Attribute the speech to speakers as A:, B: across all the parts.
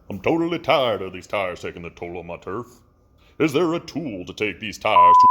A: I'm totally tired of these tires taking the toll on my turf. Is there a tool to take these tires to...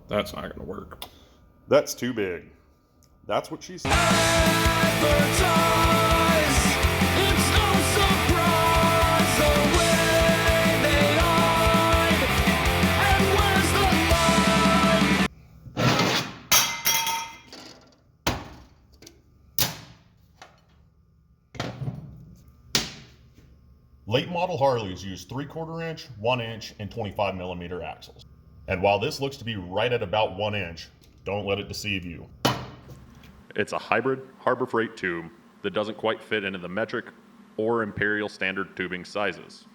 A: That's not gonna work. That's too big. That's what she said.
B: It's no surprise the way they hide. And where's the line?
A: Late model Harleys use 3/4 inch, 1 inch, and 25 millimeter axles. And while this looks to be right at about 1 inch, don't let it deceive you.
C: It's a hybrid Harbor Freight tube that doesn't quite fit into the metric or imperial standard tubing sizes.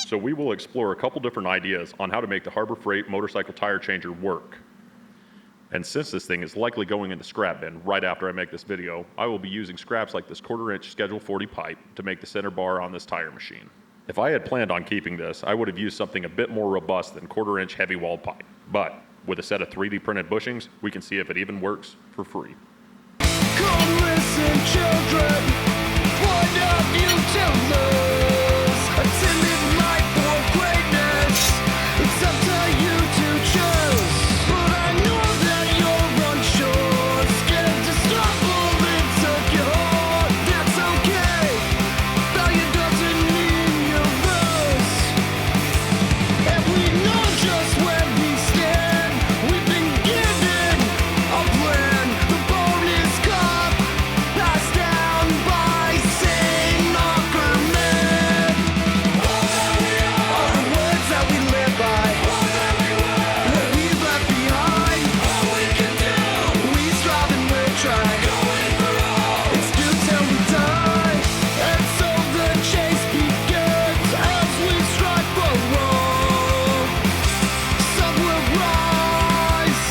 C: So we will explore a couple different ideas on how to make the Harbor Freight motorcycle tire changer work. And since this thing is likely going into scrap bin right after I make this video, I will be using scraps like this 1/4 inch Schedule 40 pipe to make the center bar on this tire machine. If I had planned on keeping this, I would have used something a bit more robust than 1/4 inch heavy walled pipe. But with a set of 3D printed bushings, we can see if it even works for free.
B: Come listen, children. What have you to lose? A timid life for greatness. It's up to you to choose. But I know that you're unsure, scared to stumble insecure. That's okay. Failure doesn't mean you lose. And we know just where we stand. We've been given a plan. The bone is cup, passed down by Saint Ackerman. All the words that we live by, what we've left behind. We strive and we'll try. It's due till we die. And so the chase begins as we strive for wrong. Some will rise,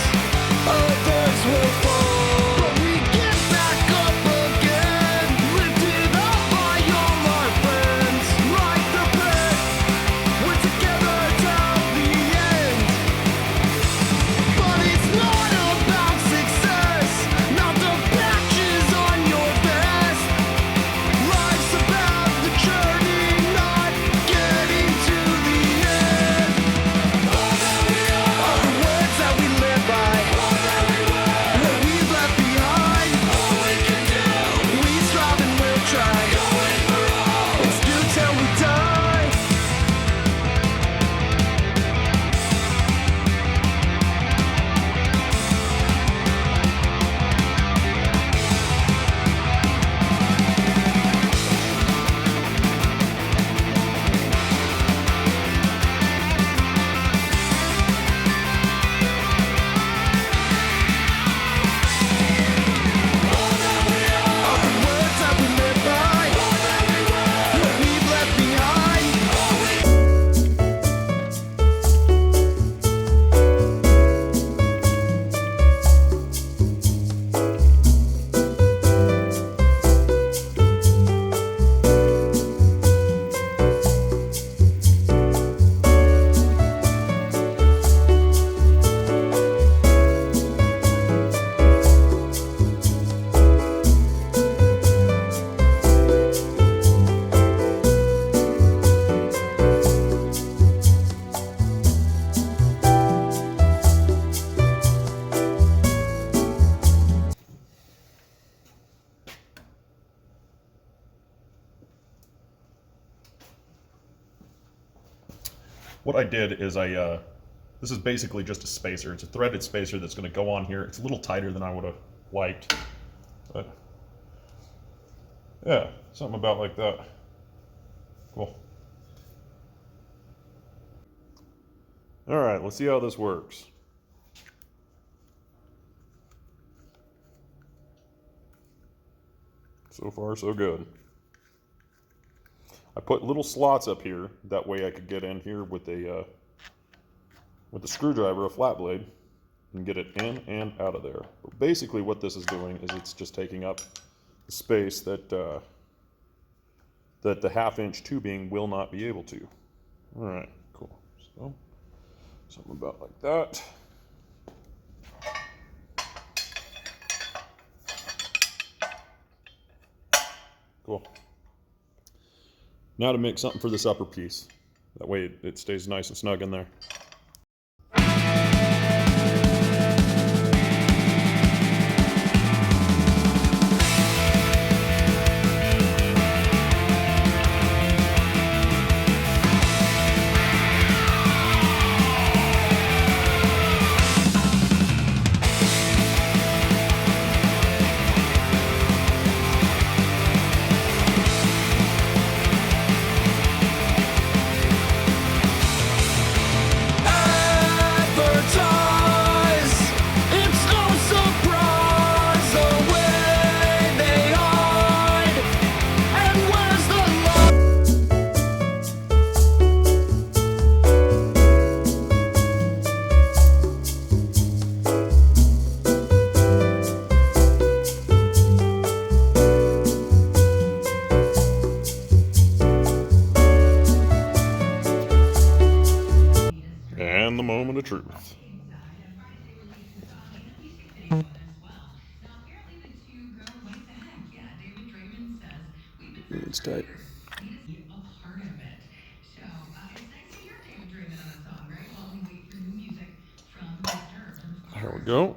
B: others will fall. But we get back up again, lifted up by all our friends. Like the pen, we're together till the end. But it's not about success, not the patches on your vest. Life's about the journey, not getting to the end. All the words that we live by, what we've left behind. We strive and we'll try. It's due till we die. All the words that we live by, what we've left behind.
A: What I did is this is basically just a spacer. It's a threaded spacer that's going to go on here. It's a little tighter than I would have liked, but yeah, something about like that. Cool. All right, let's see how this works. So far, so good. I put little slots up here. That way I could get in here with a screwdriver, a flat blade, and get it in and out of there. But basically what this is doing is it's just taking up the space that that the 1/2-inch tubing will not be able to. All right, cool. So something about like that. Cool. Now to make something for this upper piece. That way it stays nice and snug in there. And the moment of truth. It's tight. There we go.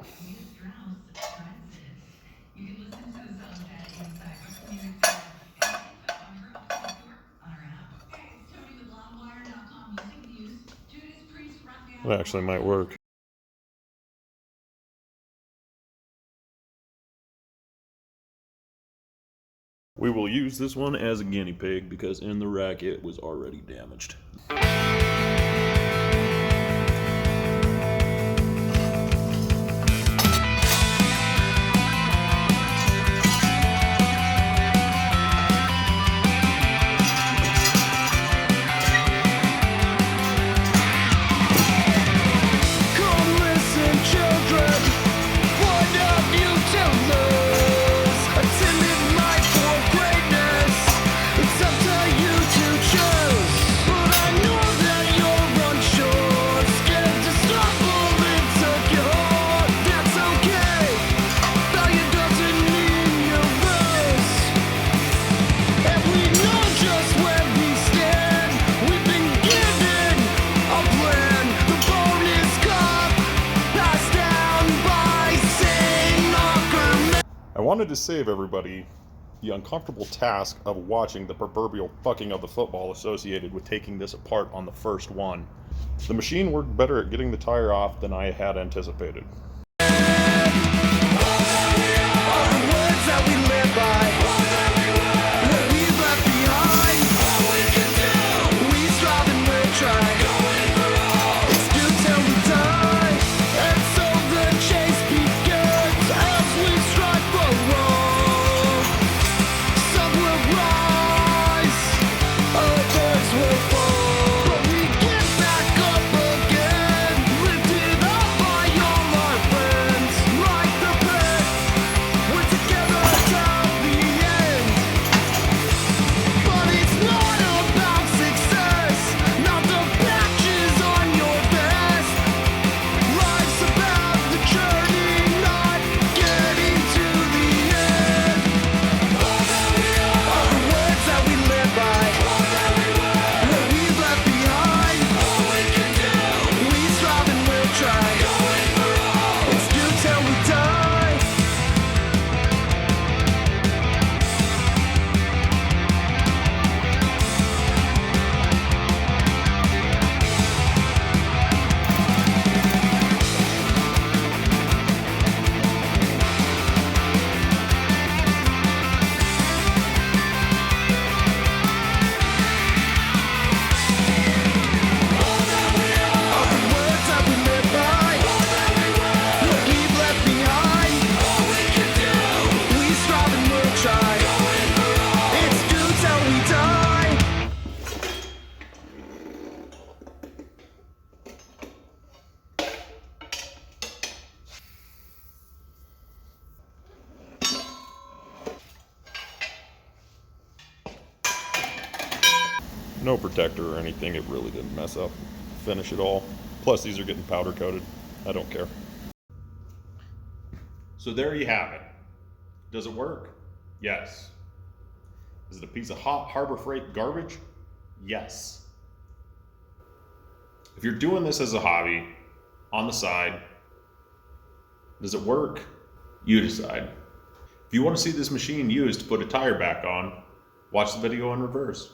A: That actually might work. We will use this one as a guinea pig because in the rack it was already damaged. I wanted to save everybody the uncomfortable task of watching the proverbial fucking of the football associated with taking this apart on the first one. The machine worked better at getting the tire off than I had anticipated. No protector or anything, it really didn't mess up finish at all. Plus these are getting powder coated. I don't care. So there you have it. Does it work? Yes. Is it a piece of hot Harbor Freight garbage? Yes. If you're doing this as a hobby, on the side, does it work? You decide. If you want to see this machine used to put a tire back on, watch the video in reverse.